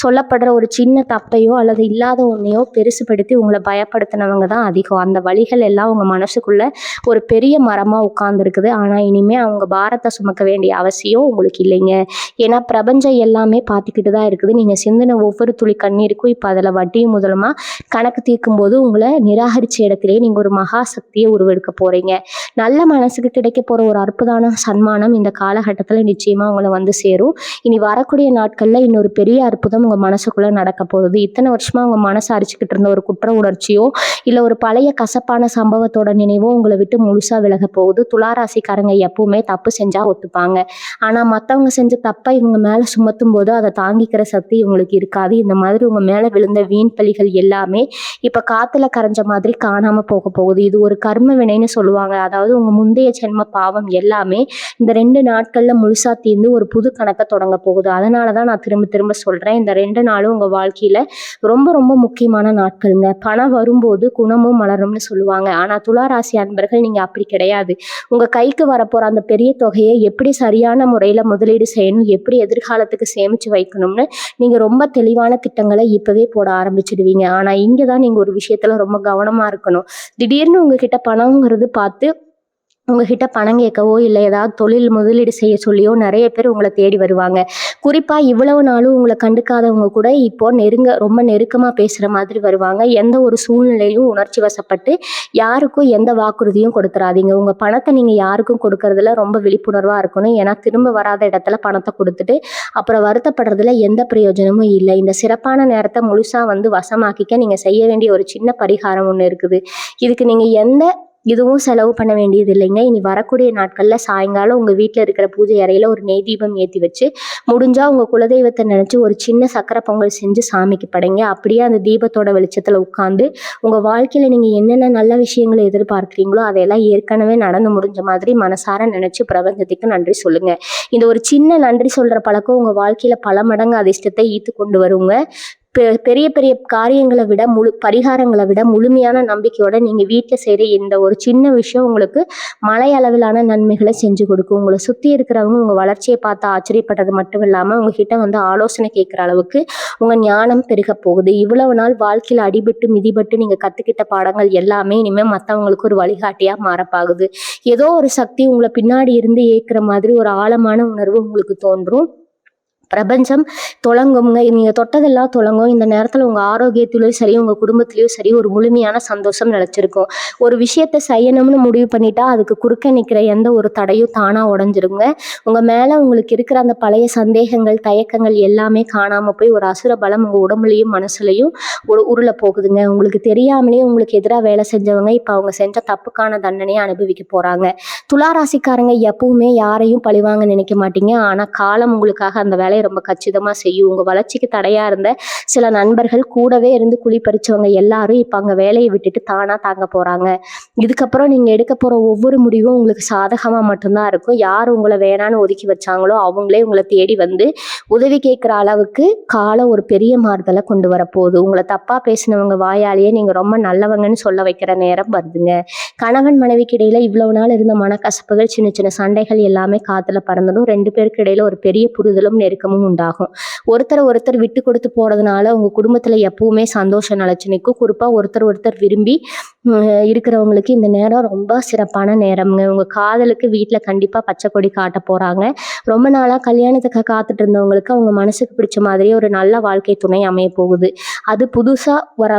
சொல்லப்படுற ஒரு சின்ன தப்பையோ அல்லது இல்லாத ஒன்றையோ பெருசுபடுத்தி உங்களை பயப்படுத்தினவங்க தான் அதிகம். அந்த வழிகள் எல்லாம் உங்கள் மனசுக்குள்ள ஒரு பெரிய மரமாக உட்கார்ந்துருக்குது. ஆனால் இனிமேல் அவங்க பாரத்தை சுமக்க வேண்டிய அவசியம் உங்களுக்கு இல்லைங்க. ஏன்னா பிரபஞ்சம் எல்லாமே பார்த்துக்கிட்டு தான் இருக்குது. நீங்கள் சிந்தின ஒவ்வொரு துளி கண்ணீருக்கும் இப்போ அதில் வட்டியும் முதலுமா கணக்கு தீர்க்கும் போது உங்களை நிராகரித்த இடத்துலேயே நீங்கள் ஒரு மகா சக்தியை உருவெடுக்க போகிறீங்க. நல்ல மனசுக்கு கிடைக்க போகிற ஒரு அற்புதமான சன்மானம் பணம் இந்த காலகட்டத்தில் நிச்சயமாக உங்களை வந்து சேரும். இனி வரக்கூடிய நாட்களில் இன்னொரு பெரிய அற்புதம் உங்கள் மனசுக்குள்ளே நடக்க போகுது. இத்தனை வருஷமாக உங்கள் மனசை அரிச்சுக்கிட்டு இருந்த ஒரு குற்ற உணர்ச்சியோ இல்லை ஒரு பழைய கசப்பான சம்பவத்தோட நினைவோ உங்களை விட்டு முழுசாக விலக போகுது. துளாராசிக்காரங்க எப்பவுமே தப்பு செஞ்சால் ஒத்துப்பாங்க. ஆனால் மற்றவங்க செஞ்ச தப்பை இவங்க மேலே சுமத்தும் போது அதை தாங்கிக்கிற சக்தி இவங்களுக்கு இருக்காது. இந்த மாதிரி உங்கள் மேலே விழுந்த வீண் பழிகள் எல்லாமே இப்போ காற்றுல கரைஞ்ச மாதிரி காணாமல் போக போகுது. இது ஒரு கர்ம வினைன்னு சொல்லுவாங்க. அதாவது உங்கள் முந்தைய ஜென்ம பாவம் எல்லாமே இந்த 2 நாட்களில் முழுசாக தீர்ந்து ஒரு புது கணக்கை தொடங்க போகுது. அதனால தான் நான் திரும்ப திரும்ப சொல்கிறேன், இந்த 2 நாளும் உங்கள் வாழ்க்கையில் ரொம்ப ரொம்ப முக்கியமான நாட்களுங்க. பணம் வரும்போது குணமும் மலரும்னு சொல்லுவாங்க. ஆனால் துளாராசி அன்பர்கள் நீங்கள் அப்படி கிடையாது. உங்கள் கைக்கு வரப்போகிற அந்த பெரிய தொகையை எப்படி சரியான முறையில் முதலீடு செய்யணும், எப்படி எதிர்காலத்துக்கு சேமித்து வைக்கணும்னு நீங்கள் ரொம்ப தெளிவான திட்டங்களை இப்போவே போட ஆரம்பிச்சிடுவீங்க. ஆனால் இங்கே தான் நீங்கள் ஒரு விஷயத்தில் ரொம்ப கவனமாக இருக்கணும். திடீர்னு உங்ககிட்ட பணங்கிறது பார்த்து உங்ககிட்ட பணம் கேட்கவோ இல்லை ஏதாவது தொழில் முதலீடு செய்ய சொல்லியோ நிறைய பேர் உங்களை தேடி வருவாங்க. குறிப்பாக இவ்வளவு நாளும் உங்களை கண்டுக்காதவங்க கூட இப்போ ரொம்ப நெருக்கமாக பேசுகிற மாதிரி வருவாங்க. எந்த ஒரு சூழ்நிலையும் உணர்ச்சி வசப்பட்டு யாருக்கும் எந்த வாக்குறுதியும் கொடுத்துறாதீங்க. உங்கள் பணத்தை நீங்கள் யாருக்கும் கொடுக்கறதுல ரொம்ப விழிப்புணர்வாக இருக்கணும். ஏன்னா திரும்ப வராத இடத்துல பணத்தை கொடுத்துட்டு அப்புறம் வருத்தப்படுறதுல எந்த பிரயோஜனமும் இல்லை. இந்த சிறப்பான நேரத்தை முழுசாக வந்து வசமாக்கிக்க நீங்கள் செய்ய வேண்டிய ஒரு சின்ன பரிகாரம் ஒன்று இருக்குது. இதுக்கு நீங்கள் எந்த இதுவும் செலவு பண்ண வேண்டியது இல்லைங்க. இனி வரக்கூடிய நாட்களில் சாயங்காலம் உங்கள் வீட்டில் இருக்கிற பூஜை அறையில் ஒரு நெய் தீபம் ஏற்றி வச்சு முடிஞ்சால் உங்கள் குலதெய்வத்தை நினச்சி ஒரு சின்ன சக்கரை பொங்கல் செஞ்சு சாமிக்கு படைங்க. அப்படியே அந்த தீபத்தோட வெளிச்சத்தில் உட்காந்து உங்கள் வாழ்க்கையில் நீங்கள் என்னென்ன நல்ல விஷயங்களை எதிர்பார்க்குறீங்களோ அதையெல்லாம் ஏற்கனவே நடந்து முடிஞ்ச மாதிரி மனசார நினச்சி பிரபஞ்சத்துக்கு நன்றி சொல்லுங்கள். இந்த ஒரு சின்ன நன்றி சொல்கிற பழக்கம் உங்கள் வாழ்க்கையில் பல மடங்கு அதிர்ஷ்டத்தை ஈர்த்து கொண்டு வருங்க. பெரிய பெரிய காரியங்களை விட பரிகாரங்களை விட முழுமையான நம்பிக்கையோட நீங்கள் வீட்டில் செய்கிற இந்த ஒரு சின்ன விஷயம் உங்களுக்கு மலை அளவிலான நன்மைகளை செஞ்சு கொடுக்கும். உங்களை சுற்றி இருக்கிறவங்க உங்கள் வளர்ச்சியை பார்த்து ஆச்சரியப்படுறது மட்டும் இல்லாமல் உங்ககிட்ட வந்து ஆலோசனை கேட்குற அளவுக்கு உங்கள் ஞானம் பெருக போகுது. இவ்வளவு நாள் வாழ்க்கையில் அடிபட்டு மிதிபட்டு நீங்கள் கற்றுக்கிட்ட பாடங்கள் எல்லாமே இனிமேல் மற்றவங்களுக்கு ஒரு வழிகாட்டியாக மாறப்பாகுது. ஏதோ ஒரு சக்தி உங்களை பின்னாடி இருந்து ஏற்கிற மாதிரி ஒரு ஆழமான உணர்வு உங்களுக்கு தோன்றும். பிரபஞ்சம் தொடங்குங்க. நீங்கள் தொட்டதெல்லாம் தொடங்கும். இந்த நேரத்தில் உங்கள் ஆரோக்கியத்திலையும் சரி உங்கள் குடும்பத்திலையும் சரி ஒரு முழுமையான சந்தோஷம் நிலச்சிருக்கும். ஒரு விஷயத்தை செய்யணும்னு முடிவு பண்ணிட்டா அதுக்கு குறுக்க நிற்கிற எந்த ஒரு தடையும் தானாக உடஞ்சிருங்க. உங்கள் மேலே உங்களுக்கு இருக்கிற அந்த பழைய சந்தேகங்கள் தயக்கங்கள் எல்லாமே காணாமல் போய் ஒரு அசுர பலம் உங்கள் உடம்புலையும் மனசுலையும் உருள போகுதுங்க. உங்களுக்கு தெரியாமலே உங்களுக்கு எதிராக வேலை செஞ்சவங்க இப்போ அவங்க செஞ்ச தப்புக்கான தண்டனையை அனுபவிக்க போகிறாங்க. துளாராசிக்காரங்க எப்பவுமே யாரையும் பழிவாங்க நினைக்க மாட்டீங்க. ஆனால் காலம் உங்களுக்காக அந்த வேலையை ரொம்ப கச்சிதமாக செய்யும். உங்கள் வளர்ச்சிக்கு தடையாக இருந்த சில நண்பர்கள் கூடவே இருந்து குழி பறிச்சவங்க எல்லாரும் இப்போ அங்கே வேலையை விட்டுட்டு தானாக தாங்க போகிறாங்க. இதுக்கப்புறம் நீங்கள் எடுக்க போகிற ஒவ்வொரு முடிவும் உங்களுக்கு சாதகமாக மட்டும்தான் இருக்கும். யார் உங்களை வேணான்னு ஒதுக்கி வச்சாங்களோ அவங்களே உங்களை தேடி வந்து உதவி கேட்குற அளவுக்கு காலம் ஒரு பெரிய மாறுதலை கொண்டு வரப்போகுது. உங்களை தப்பாக பேசினவங்க வாயாலேயே நீங்கள் ரொம்ப நல்லவங்கன்னு சொல்ல வைக்கிற நேரம் வருதுங்க. கணவன் மனைவிக்கு இடையில இவ்வளவு நாள் இருந்த மனக்கசப்புகள் சின்ன சின்ன சண்டைகள் எல்லாமே காற்றுல பறந்ததும் 2 பேருக்கு இடையில ஒரு பெரிய புரிதலும் நெருக்கமும் உண்டாகும். ஒருத்தர் விட்டு கொடுத்து போறதுனால உங்க குடும்பத்துல எப்பவுமே சந்தோஷம் நிலைச்சு நிற்கும். குறிப்பா ஒருத்தர் விரும்பி இருக்கிறவங்களுக்கு இந்த நேரம் ரொம்ப சிறப்பான நேரம்ங்க. உங்க காதலுக்கு வீட்டுல கண்டிப்பா பச்சை கொடி காட்ட போறாங்க. ரொம்ப நாளா கல்யாணத்துக்கு காத்துட்டு இருந்தவங்களுக்கு அவங்க மனசுக்கு பிடிச்ச மாதிரியே ஒரு நல்ல வாழ்க்கை துணை அமைய போகுது. அது புதுசா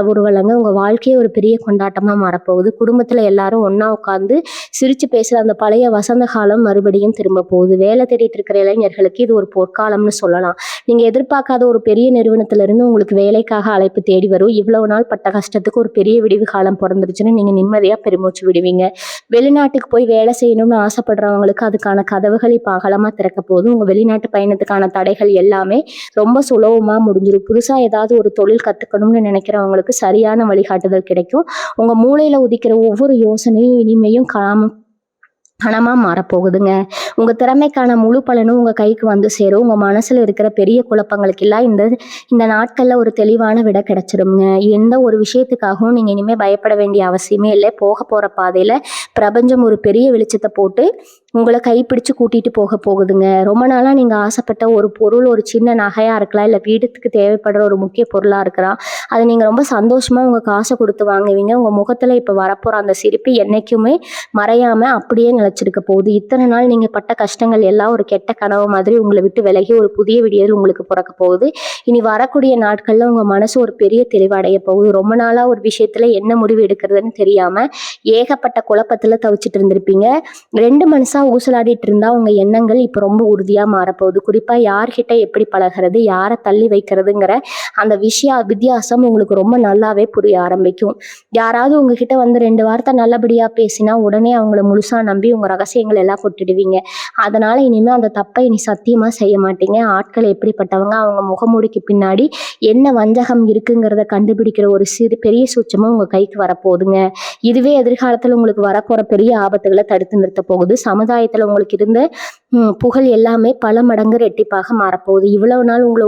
ஒருவலங்க உங்க வாழ்க்கையே ஒரு பெரிய கொண்டாட்டமா மாறப்போகுது. குடும்பத்துல எல்லாரும் ஒன்னா உட்காந்து சிரிச்சு பேசுற அந்த பழைய வசந்த காலம் மறுபடியும் திரும்ப போகுது. வேலை தேடிட்டு இருக்கிற இளைஞர்களுக்கு இது ஒரு பொற்காலம்னு சொல்லலாம். நீங்க எதிர்பார்க்காத ஒரு பெரிய நிறுவனத்துல இருந்து உங்களுக்கு வேலைக்காக அழைப்பு தேடி வரும். இவ்வளவு நாள் பட்ட கஷ்டத்துக்கு ஒரு பெரிய விடிவு காலம் பிறந்துருச்சுன்னு நீங்க நிம்மதியா பெருமூச்சு விடுவீங்க. வெளிநாட்டுக்கு போய் வேலை செய்யணும்னு ஆசைப்படுறவங்களுக்கு அதுக்கான கதவுகள் இப்ப அகலமா திறக்க போகுது. உங்க வெளிநாட்டு பயணத்துக்கான தடைகள் எல்லாமே ரொம்ப சுலபமா முடிஞ்சிடும். புதுசா ஏதாவது ஒரு தொழில் கத்துக்கணும்னு நினைக்கிறவங்களுக்கு சரியான வழிகாட்டுதல் கிடைக்கும். உங்க மூளையில உதிக்கிற ஒவ்வொரு யோசனையும் இனிமையும் பணமா மாறப்போகுதுங்க. உங்க திறமைக்கான முழு பலனும் உங்க கைக்கு வந்து சேரும். உங்க மனசுல இருக்கிற பெரிய குழப்பங்களுக்கு எல்லாம் இந்த நாட்கள்ல ஒரு தெளிவான விட கிடைச்சிடுங்க. எந்த ஒரு விஷயத்துக்காகவும் நீங்க இனிமே பயப்பட வேண்டிய அவசியமே இல்லை. போக போற பாதையில பிரபஞ்சம் ஒரு பெரிய வெளிச்சத்தை போட்டு உங்களை கைப்பிடிச்சு கூட்டிட்டு போக போகுதுங்க. ரொம்ப நாளா நீங்க ஆசைப்பட்ட ஒரு பொருள், ஒரு சின்ன நகையா இருக்கலாம், இல்லை வீட்டுக்கு தேவைப்படுற ஒரு முக்கிய பொருளா இருக்கலாம், அதை நீங்க ரொம்ப சந்தோஷமா உங்க காசை கொடுத்து வாங்குவீங்க. உங்க முகத்துல இப்ப வரப்போற அந்த சிரிப்பு என்னைக்குமே மறையாம அப்படியே நிலைச்சிருக்க போகுது. இத்தனை நாள் நீங்க பட்ட பட்ட கஷ்டங்கள் எல்லாம் ஒரு கெட்ட கனவு மாதிரி உங்களை விட்டு விலகி ஒரு புதிய விடியல் உங்களுக்கு பிறக்க போகுது. இனி வரக்கூடிய நாட்கள்ல உங்க மனசு ஒரு பெரிய தெளிவடைய போகுது. ரொம்ப நாளா ஒரு விஷயத்துல என்ன முடிவு எடுக்கிறதுன்னு தெரியாம ஏகப்பட்ட குழப்பத்துல தவிச்சிட்டு இருந்திருப்பீங்க. 2 மனசா ஊசலாடிட்டு இருந்தா உங்க எண்ணங்கள் இப்ப ரொம்ப உறுதியா மாறப்போகுது. குறிப்பா யார்கிட்ட எப்படி பழகிறது, யாரை தள்ளி வைக்கிறதுங்கிற அந்த வித்தியாசம் உங்களுக்கு ரொம்ப நல்லாவே புரிய ஆரம்பிக்கும். யாராவது உங்ககிட்ட வந்து 2 வார்த்தை நல்லபடியா பேசினா உடனே அவங்கள முழுசா நம்பி உங்க ரகசியங்கள் எல்லாம் கொட்டிடுவீங்க. அதனால இனிமே அந்த தப்பை இனி சத்தியமா செய்ய மாட்டீங்க. ஆட்கள் எப்படிப்பட்டவங்க, அவங்க முகமூடிக்கு பின்னாடி என்ன வஞ்சகம் இருக்குங்கிறத கண்டுபிடிக்கிற ஒரு பெரிய சூட்சமும் உங்க கைக்கு வரப்போகுதுங்க. இதுவே எதிர்காலத்துல உங்களுக்கு வரப்போற பெரிய ஆபத்துகளை தடுத்து நிறுத்த போகுது. சமுதாயத்துல உங்களுக்கு இருந்த புகழ் எல்லாமே பல மடங்கு ரெட்டிப்பாக மாறப்போகுது. இவ்வளவு நாள் உங்களை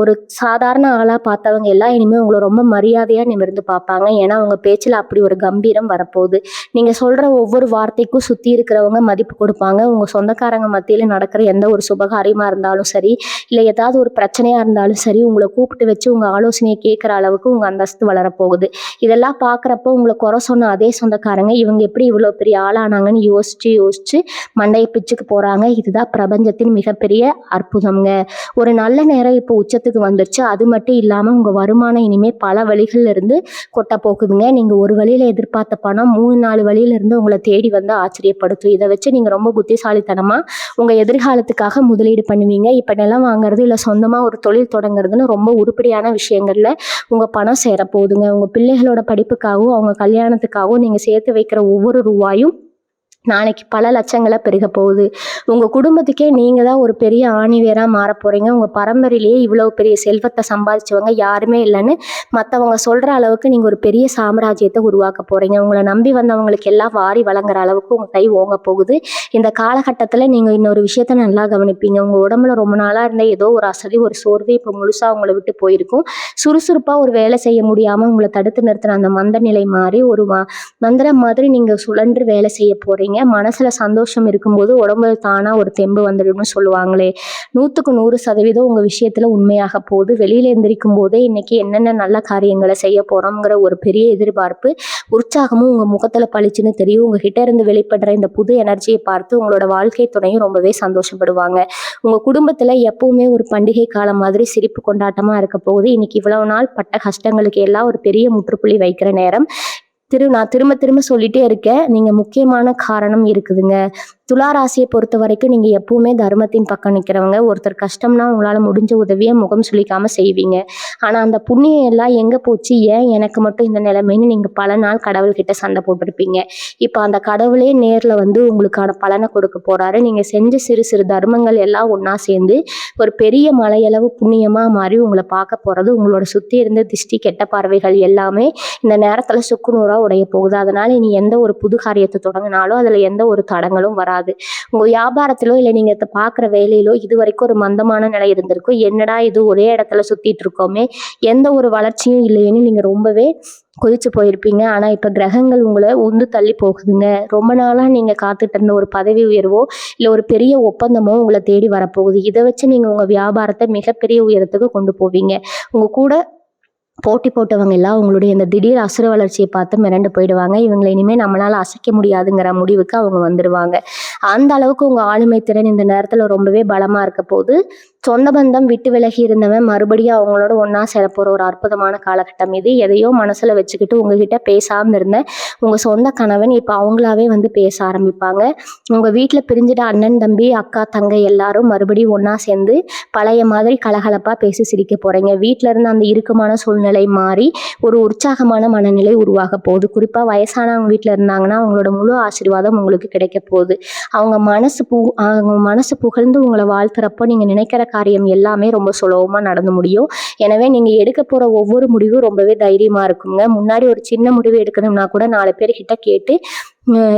ஒரு சாதாரண ஆளா பார்த்தவங்க எல்லாம் இனிமே உங்களை ரொம்ப மரியாதையா நிமிர்ந்து பார்ப்பாங்க. ஏன்னா உங்க பேச்சுல அப்படி ஒரு கம்பீரம் வரப்போகுது. நீங்க சொல்ற ஒவ்வொரு வார்த்தைக்கும் சுத்தி இருக்கிறவங்க மதிப்பு கொடுப்பாங்க. உங்க சொந்தக்காரங்க மத்தியில நடக்கிற எந்த ஒரு சுபகாரியமா இருந்தாலும் சரி, இல்ல ஏதாவது ஒரு பிரச்சனையா இருந்தாலும் சரி, உங்களை கூப்பிட்டு வச்சு உங்க ஆலோசனையை கேட்கிற அளவுக்கு உங்க அந்தஸ்து வளரப்போகுது. இதெல்லாம் பாக்குறப்போ உங்களை குறை சொன்ன அதே சொந்தக்காரங்க இவங்க எப்படி இவ்வளவு பெரிய ஆளானாங்கன்னு யோசிச்சு மண்டையை பிச்சுக்கு போறாங்க. இதுதான் பிரபஞ்சத்தின் மிகப்பெரிய அற்புதம்ங்க. ஒரு நல்ல நேரம் இப்போ உச்சத்துக்கு வந்துருச்சு. அது மட்டும் இல்லாம உங்க வருமானம் இனிமே பல வழிகள்ல இருந்து கொட்ட போக்குதுங்க. நீங்க ஒரு வழியில எதிர்பார்த்த பணம் 3-4 வழியில இருந்து உங்களை தேடி வந்து ஆச்சரியப்படுத்தும். இதை வச்சு நீங்க ரொம்ப புத்திசாலித்தனமா உங்க எதிர்காலத்துக்காக முதலீடு பண்ணுவீங்க. இப்ப நிலம் வாங்குறது இல்ல சொந்தமா ஒரு தொழில் தொடங்குறதுன்னு ரொம்ப உருப்படியான விஷயங்கள்ல உங்க பணம் சேர போகுதுங்க. உங்க பிள்ளைகளோட படிப்புக்காகவும் அவங்க கல்யாணத்துக்காகவும் நீங்க சேர்த்து வைக்கிற ஒவ்வொரு ரூபாயும் நாளைக்கு பல லட்சங்களை பெருக போகுது. உங்க குடும்பத்துக்கே நீங்க தான் ஒரு பெரிய ஆணிவேரா மாற போறீங்க. உங்க பரம்பரையிலேயே இவ்வளவு பெரிய செல்வத்தை சம்பாதிச்சவங்க யாருமே இல்லைன்னு மற்றவங்க சொல்ற அளவுக்கு நீங்க ஒரு பெரிய சாம்ராஜ்யத்தை உருவாக்க போறீங்க. உங்களை நம்பி வந்தவங்களுக்கு எல்லாம் வாரி வழங்குற அளவுக்கு உங்க கை ஓங்க போகுது. இந்த காலகட்டத்துல நீங்க இன்னொரு விஷயத்த நல்லா கவனிப்பீங்க. உங்க உடம்புல ரொம்ப நாளா இருந்த ஏதோ ஒரு அசதி, ஒரு சோர்வு இப்ப முழுசா உங்களை விட்டு போயிருக்கும். சுறுசுறுப்பா ஒரு வேலை செய்ய முடியாம உங்களை தடுத்து நிறுத்தின அந்த மந்த நிலை மாறி ஒரு மந்திரம் மாதிரி நீங்க சுழன்று வேலை செய்ய போறீங்க. மனசுல சந்தோஷம் இருக்கும்போது உடம்புல தானா ஒரு தெம்பு வந்துடும்னு சொல்லுவாங்களே, 100க்கு 100% உங்க விஷயத்துல உண்மையாக போகுது. வெளியில எந்திரிக்கும் போதே இன்னைக்கு என்னென்ன நல்ல காரியங்களை செய்ய போறோம்ங்கிற ஒரு பெரிய எதிர்பார்ப்பு, உற்சாகமும் உங்க முகத்துல பளிச்சுன்னு தெரியும். உங்ககிட்ட இருந்து வெளிப்படுற இந்த புது எனர்ஜியை பார்த்து உங்களோட வாழ்க்கை துணையும் ரொம்பவே சந்தோஷப்படுவாங்க. உங்க குடும்பத்துல எப்பவுமே ஒரு பண்டிகை காலம் மாதிரி சிரிப்பு கொண்டாட்டமா இருக்க போகுது. இன்னைக்கு இவ்வளவு நாள் பட்ட கஷ்டங்களுக்கு எல்லாம் ஒரு பெரிய முற்றுப்புள்ளி வைக்கிற நேரம். நான் திரும்ப திரும்ப சொல்லிட்டே இருக்கேன், நீங்க முக்கியமான காரணம் இருக்குதுங்க. துலா ராசியை பொறுத்த வரைக்கும் நீங்க எப்பவுமே தர்மத்தின் பக்கம் நிக்கிறவங்க. ஒருத்தர் கஷ்டம்னா உங்களால முடிஞ்ச உதவியை முகம் சுளிக்காம செய்வீங்க. ஆனா அந்த புண்ணியம் எல்லாம் எங்க போச்சு, ஏன் எனக்கு மட்டும் இந்த நிலைமைன்னு நீங்க பல நாள் கடவுள்கிட்ட சண்டை போட்டிருப்பீங்க. இப்ப அந்த கடவுளே நேர்ல வந்து உங்களுக்கான பலனை கொடுக்க போறாரு. நீங்க செஞ்ச சிறு சிறு தர்மங்கள் எல்லாம் ஒன்னா சேர்ந்து ஒரு பெரிய மலையளவு புண்ணியமா மாறி உங்களை பார்க்க போறது. உங்களோட சுத்தி இருந்த திஷ்டி, கெட்ட பார்வைகள் எல்லாமே இந்த நேரத்துல சுக்குநூறா உடைய போகுது. அதனால இனி எந்த ஒரு புது காரியத்தை தொடங்கினாலும் அதுல எந்த ஒரு தடங்களும் வராது. உங்க வியாபாரத்திலோ இல்ல நீங்க பாக்குற வேலையிலோ இது வரைக்கும் ஒரு மந்தமான நிலை இருந்திருக்கும். என்னடா இது ஒரே இடத்துல சுத்திட்டு இருக்கோமே, எந்த ஒரு வளர்ச்சியும் இல்லையேன்னு நீங்க ரொம்பவே கொதிச்சு போயிருப்பீங்க. ஆனா இப்ப கிரகங்கள் உங்களை உந்து தள்ளி போகுதுங்க. ரொம்ப நாளா நீங்க காத்துட்டு இருந்த ஒரு பதவி உயர்வோ இல்ல ஒரு பெரிய ஒப்பந்தமோ உங்களை தேடி வரப்போகுது. இதை வச்சு நீங்க உங்க வியாபாரத்தை மிகப்பெரிய உயரத்துக்கு கொண்டு போவீங்க. உங்க கூட போட்டி போட்டவங்க எல்லாம் உங்களுடைய இந்த திடீர் அசுர வளர்ச்சியை பார்த்து மிரண்டு போயிடுவாங்க. இவங்களை இனிமே நம்மளால அசைக்க முடியாதுங்கிற முடிவுக்கு அவங்க வந்துடுவாங்க. அந்த அளவுக்கு உங்க ஆளுமை திறன் இந்த நேரத்துல ரொம்பவே பலமா இருக்க போது. சொந்த பந்தம் விட்டு விலகி இருந்தவன் மறுபடியும் அவங்களோட ஒன்னா சேரப்போற ஒரு அற்புதமான காலகட்டம் இது. எதையோ மனசுல வச்சுக்கிட்டு உங்ககிட்ட பேசாம இருந்த உங்க சொந்த கணவன் இப்ப அவங்களாவே வந்து பேச ஆரம்பிப்பாங்க. உங்க வீட்டுல பிரிஞ்சுட்ட அண்ணன், தம்பி, அக்கா, தங்கை எல்லாரும் மறுபடியும் ஒன்னா சேர்ந்து பழைய மாதிரி கலகலப்பா பேசி சிரிக்க போறீங்க. வீட்டுல இருந்து அந்த இறுக்கமான சூழ்நிலை மாறி ஒரு உற்சாகமான மனநிலை உருவாக போகுது. குறிப்பா வயசானவங்க வீட்டுல இருந்தாங்கன்னா அவங்களோட முழு ஆசீர்வாதம் உங்களுக்கு கிடைக்க போகுது. அவங்க மனசு புகழ்ந்து உங்களை வாழ்த்துறப்போ நீங்க நினைக்கிற காரியம் எல்லாமே ரொம்ப சுலபமா நடந்து முடியும். எனவே நீங்க எடுக்க போற ஒவ்வொரு முடிவும் ரொம்பவே தைரியமா இருக்குங்க. முன்னாடி ஒரு சின்ன முடிவு எடுக்கணும்னா கூட 4 பேர்கிட்ட கேட்டு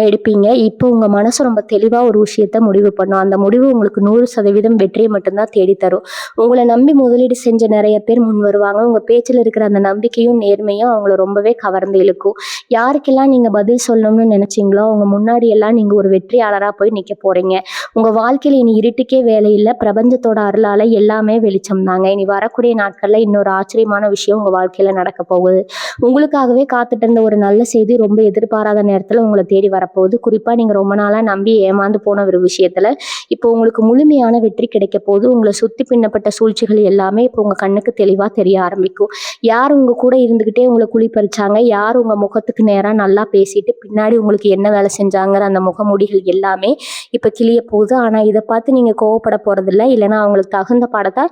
எடுப்பீங்க. இப்போ உங்க மனசு ரொம்ப தெளிவா ஒரு விஷயத்த முடிவு பண்ணும். அந்த முடிவு உங்களுக்கு 100% வெற்றியை மட்டும்தான் தேடித்தரும். உங்களை நம்பி முதலீடு செஞ்ச நிறைய பேர் முன் வருவாங்க. உங்க பேச்சில் இருக்கிற அந்த நம்பிக்கையும் நேர்மையும் அவங்கள ரொம்பவே கவர்ந்து இழுக்கும். யாருக்கெல்லாம் நீங்க பதில் சொல்லணும்னு நினைச்சீங்களோ அவங்க முன்னாடி எல்லாம் நீங்க ஒரு வெற்றியாளரா போய் நிக்க போறீங்க. உங்க வாழ்க்கையில இனி இருட்டுக்கே வேலை இல்லை. பிரபஞ்சத்தோட அருளால எல்லாமே வெளிச்சம் தாங்க. இனி வரக்கூடிய நாட்கள்ல இன்னொரு ஆச்சரியமான விஷயம் உங்க வாழ்க்கையில நடக்க போகுது. உங்களுக்காகவே காத்துட்டு இருந்த ஒரு நல்ல செய்தி ரொம்ப எதிர்பாராத நேரத்துல உங்களை தேடி வரப்போகுது. குறிப்பாக நீங்கள் ரொம்ப நாளாக நம்பி ஏமாந்து போன ஒரு விஷயத்தில் இப்போ உங்களுக்கு முழுமையான வெற்றி கிடைக்க போகுது. உங்களை சுற்றி பின்னப்பட்ட சூழ்ச்சிகள் எல்லாமே இப்போ உங்கள் கண்ணுக்கு தெளிவாக தெரிய ஆரம்பிக்கும். யார் உங்கள் கூட இருந்துக்கிட்டே உங்களை குழி பறிச்சாங்க, யார் உங்கள் முகத்துக்கு நேராக நல்லா பேசிட்டு பின்னாடி உங்களுக்கு என்ன வேலை செஞ்சாங்கிற அந்த முகமூடிகள் எல்லாமே இப்போ கிளிய போகுது. ஆனால் இதை பார்த்து நீங்கள் கோவப்பட போகிறதில்ல, இல்லைன்னா அவங்களுக்கு தகுந்த பாடத்தை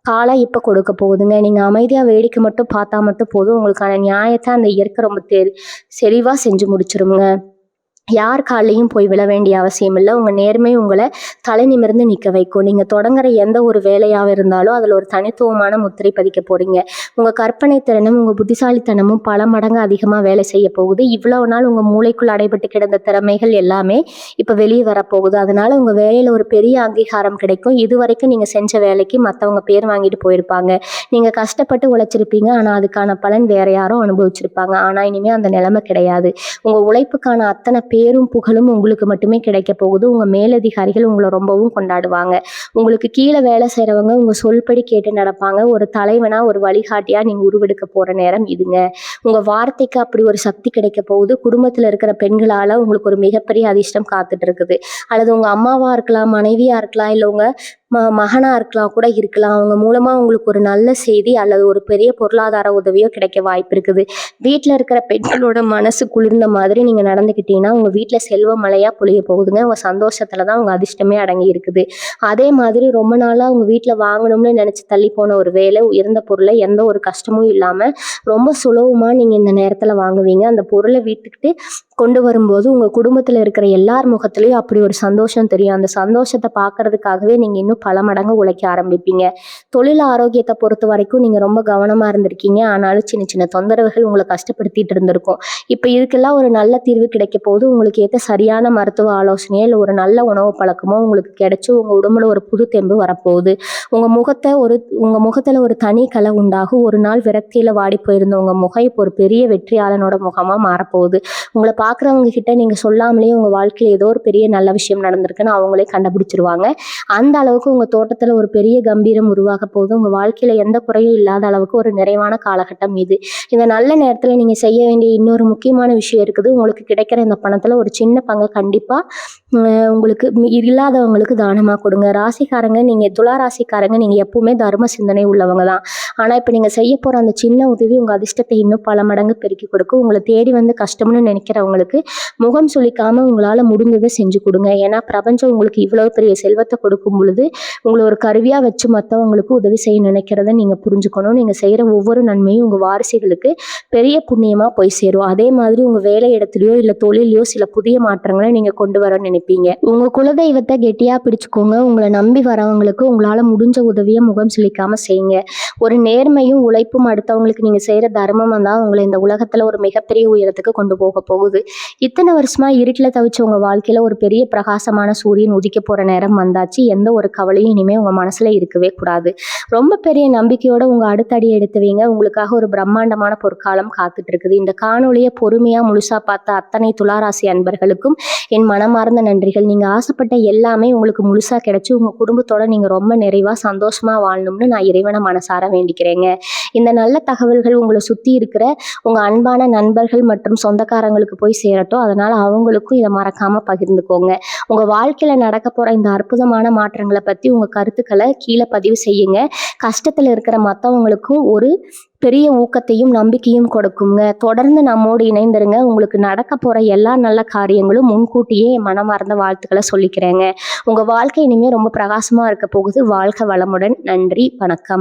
காலம் இப்போ கொடுக்க போகுதுங்க. நீங்கள் அமைதியாக வேடிக்கை மட்டும் பார்த்தா மட்டும் போதும். உங்களுக்கான நியாயத்தை அந்த இயற்கை ரொம்ப தெளிவாக செஞ்சு முடிச்சிருங்க. யார் காலையும் போய் விழ வேண்டிய அவசியம் இல்லை. உங்கள் நேர்மை உங்களை தலை நிமிர்ந்து நிற்க வைக்கும். நீங்கள் தொடங்குற எந்த ஒரு வேலையாக இருந்தாலும் அதில் ஒரு தனித்துவமான முத்திரை பதிக்க போகிறீங்க. உங்கள் கற்பனை திறனும் உங்கள் புத்திசாலித்தனமும் பல மடங்கு அதிகமாக வேலை செய்ய போகுது. இவ்வளவு நாள் உங்கள் மூளைக்குள் அடைபட்டு கிடந்த திறமைகள் எல்லாமே இப்போ வெளியே வரப்போகுது. அதனால் உங்கள் வேலையில் ஒரு பெரிய அங்கீகாரம் கிடைக்கும். இது வரைக்கும் நீங்கள் செஞ்ச வேலைக்கு மற்றவங்க பேர் வாங்கிட்டு போயிருப்பாங்க. நீங்கள் கஷ்டப்பட்டு உழைச்சிருப்பீங்க, ஆனால் அதுக்கான பலன் வேற யாரும் அனுபவிச்சிருப்பாங்க. ஆனால் இனிமேல் அந்த நிலைமை கிடையாது. உங்கள் உழைப்புக்கான அத்தனை பேரும் புகழும் உங்களுக்கு மட்டுமே கிடைக்க போகுது. உங்கள் மேலதிகாரிகள் உங்களை ரொம்பவும் கொண்டாடுவாங்க. உங்களுக்கு கீழே வேலை செய்கிறவங்க உங்கள் சொல்படி கேட்டு நடப்பாங்க. ஒரு தலைவனாக ஒரு வழிகாட்டியாக நீங்கள் உருவெடுக்க போகிற நேரம் இதுங்க. உங்கள் வார்த்தைக்கு அப்படி ஒரு சக்தி கிடைக்க போகுது. குடும்பத்தில் இருக்கிற பெண்களால் உங்களுக்கு ஒரு மிகப்பெரிய அதிர்ஷ்டம் காத்துட்டு இருக்குது. அல்லது உங்கள் அம்மாவாக இருக்கலாம், மனைவியாக இருக்கலாம், இல்லை உங்கள் மகனாக இருக்கலாம் கூட இருக்கலாம். அவங்க மூலமாக உங்களுக்கு ஒரு நல்ல செய்தி அல்லது ஒரு பெரிய பொருளாதார உதவியோ கிடைக்க வாய்ப்பு இருக்குது. வீட்டில் இருக்கிற பெண்களோட மனசு குளிர்ந்த மாதிரி நீங்கள் நடந்துக்கிட்டீங்கன்னா உங்கள் வீட்டில் செல்வ மழையாக பொழிய போகுதுங்க. உங்கள் சந்தோஷத்தில் தான் உங்கள் அதிர்ஷ்டமே அடங்கி இருக்குது. அதே மாதிரி ரொம்ப நாளாக உங்கள் வீட்டில் வாங்கணும்னு நினச்சி தள்ளி போன ஒரு வேலை, உயர்ந்த பொருளை எந்த ஒரு கஷ்டமும் இல்லாமல் ரொம்ப சுலபமாக நீங்கள் இந்த நேரத்தில் வாங்குவீங்க. அந்த பொருளை வீட்டுக்கிட்டு கொண்டு வரும்போது உங்கள் குடும்பத்தில் இருக்கிற எல்லார் முகத்துலேயும் அப்படி ஒரு சந்தோஷம் தெரியும். அந்த சந்தோஷத்தை பார்க்கறதுக்காகவே நீங்கள் இன்னும் பல மடங்கு உழைக்க ஆரம்பிப்பீங்க. தொழில் ஆரோக்கியத்தை பொறுத்த வரைக்கும் நீங்கள் ரொம்ப கவனமாக இருந்திருக்கீங்க. ஆனாலும் சின்ன சின்ன தொந்தரவுகள் உங்களை கஷ்டப்படுத்திட்டு இருந்திருக்கும். இப்போ இதுக்கெல்லாம் ஒரு நல்ல தீர்வு கிடைக்க போது. உங்களுக்கு ஏற்ற சரியான மருத்துவ ஆலோசனையோ இல்லை ஒரு நல்ல உணவு பழக்கமோ உங்களுக்கு கிடைச்சி உங்கள் உடம்புல ஒரு புது தெம்பு வரப்போகுது. உங்கள் முகத்தில் ஒரு தனி கலை உண்டாகும். ஒரு நாள் விரக்தியில் வாடி போயிருந்த உங்கள் முகம் இப்போ ஒரு பெரிய வெற்றியாளனோட முகமாக மாறப்போகுது. உங்களை பார்க்குறவங்க கிட்ட நீங்கள் சொல்லாமலேயே உங்கள் வாழ்க்கையில் ஏதோ ஒரு பெரிய நல்ல விஷயம் நடந்திருக்குன்னு அவங்களே கண்டுபிடிச்சிருவாங்க. அந்த அளவுக்கு உங்கள் தோட்டத்தில் ஒரு பெரிய கம்பீரம் உருவாக போகுது. உங்கள் வாழ்க்கையில் எந்த குறையும் இல்லாத அளவுக்கு ஒரு நிறைவான காலகட்டம் இது. இந்த நல்ல நேரத்தில் நீங்கள் செய்ய வேண்டிய இன்னொரு முக்கியமான விஷயம் இருக்குது. உங்களுக்கு கிடைக்கிற இந்த பணத்தில் ஒரு சின்ன பங்கை கண்டிப்பாக உங்களுக்கு இல்லாதவங்களுக்கு தானமாக கொடுங்க. ராசிக்காரங்க, நீங்கள் துலா ராசிக்காரங்க, நீங்கள் எப்பவுமே தர்ம சிந்தனை உள்ளவங்க தான். ஆனால் இப்போ நீங்கள் செய்ய போகிற அந்த சின்ன உதவி உங்கள் அதிர்ஷ்டத்தை இன்னும் பல மடங்கு பெருக்கி கொடுக்கும். உங்களை தேடி வந்து கஷ்டம்னு நினைக்கிறவங்களுக்கு முகம் சுளிக்காமல் உங்களால் முடிஞ்சதை செஞ்சு கொடுங்க. ஏன்னா பிரபஞ்சம் உங்களுக்கு இவ்வளோ பெரிய செல்வத்தை கொடுக்கும் பொழுது உங்களை ஒரு கருவியாக வச்சு மற்றவங்களுக்கு உதவி செய்ய நினைக்கிறத நீங்கள் புரிஞ்சுக்கணும். நீங்கள் செய்கிற ஒவ்வொரு நன்மையும் உங்கள் வாரிசுகளுக்கு பெரிய புண்ணியமாக போய் சேரும். அதே மாதிரி உங்கள் வேலை இடத்துலையோ இல்லை தொழிலையோ சில புதிய மாற்றங்களை நீங்கள் கொண்டு வர நினைப்பீங்க. உங்கள் குலதெய்வத்தை கெட்டியாக பிடிச்சுக்கோங்க. உங்களை நம்பி வரவங்களுக்கு உங்களால் முடிஞ்ச உதவியை முகம் சுளிக்காமல் செய்யுங்க. ஒரு நேர்மையும் உழைப்பும் அடுத்தவங்களுக்கு நீங்கள் செய்கிற தர்மம் தான் உங்களை இந்த உலகத்தில் ஒரு மிகப்பெரிய உயரத்துக்கு கொண்டு போக போகுது. இத்தனை வருஷமா இருட்டில் தவிச்ச உங்கள் வாழ்க்கையில் ஒரு பெரிய பிரகாசமான சூரியன் உதிக்க போகிற நேரம் வந்தாச்சு. எந்த ஒரு கவலையும் இனிமேல் உங்கள் மனசில் இருக்கவே கூடாது. ரொம்ப பெரிய நம்பிக்கையோட உங்கள் அடுத்தடி எடுத்து வைங்க. உங்களுக்காக ஒரு பிரம்மாண்டமான பொற்காலம் காத்துட்டு இருக்குது. இந்த காணொலியை பொறுமையாக முழுசாக பார்த்த அத்தனை துளாராசி அன்பர்களுக்கும் என் மனமார்ந்த நன்றிகள். நீங்கள் ஆசைப்பட்ட எல்லாமே உங்களுக்கு முழுசாக கிடைச்சி உங்கள் குடும்பத்தோட நீங்கள் ரொம்ப நிறைவாக சந்தோஷமாக வாழணும்னு நான் இறைவனை மனசார வேண்டிக்கிறேங்க. இந்த நல்ல தகவல்கள் உங்களை சுற்றி இருக்கிற உங்கள் அன்பான நண்பர்கள் மற்றும் சொந்தக்காரங்களுக்கு போய் சேரட்டும். அதனால் அவங்களுக்கும் இதை மறக்காமல் பகிர்ந்துக்கோங்க. உங்கள் வாழ்க்கையில் நடக்க போகிற இந்த அற்புதமான மாற்றங்களை பற்றி உங்கள் கருத்துக்களை கீழே பதிவு செய்யுங்க. கஷ்டத்தில் இருக்கிற மற்றவங்களுக்கும் ஒரு பெரிய ஊக்கத்தையும் நம்பிக்கையும் கொடுக்குங்க. தொடர்ந்து நம்மோடு இணைந்திருங்க. உங்களுக்கு நடக்க போகிற எல்லா நல்ல காரியங்களும் முன்கூட்டியே மனமார்ந்த வாழ்த்துக்களை சொல்லிக்கிறேங்க. உங்கள் வாழ்க்கை இனிமேல் ரொம்ப பிரகாசமாக இருக்க போகுது. வாழ்க வளமுடன். நன்றி, வணக்கம்.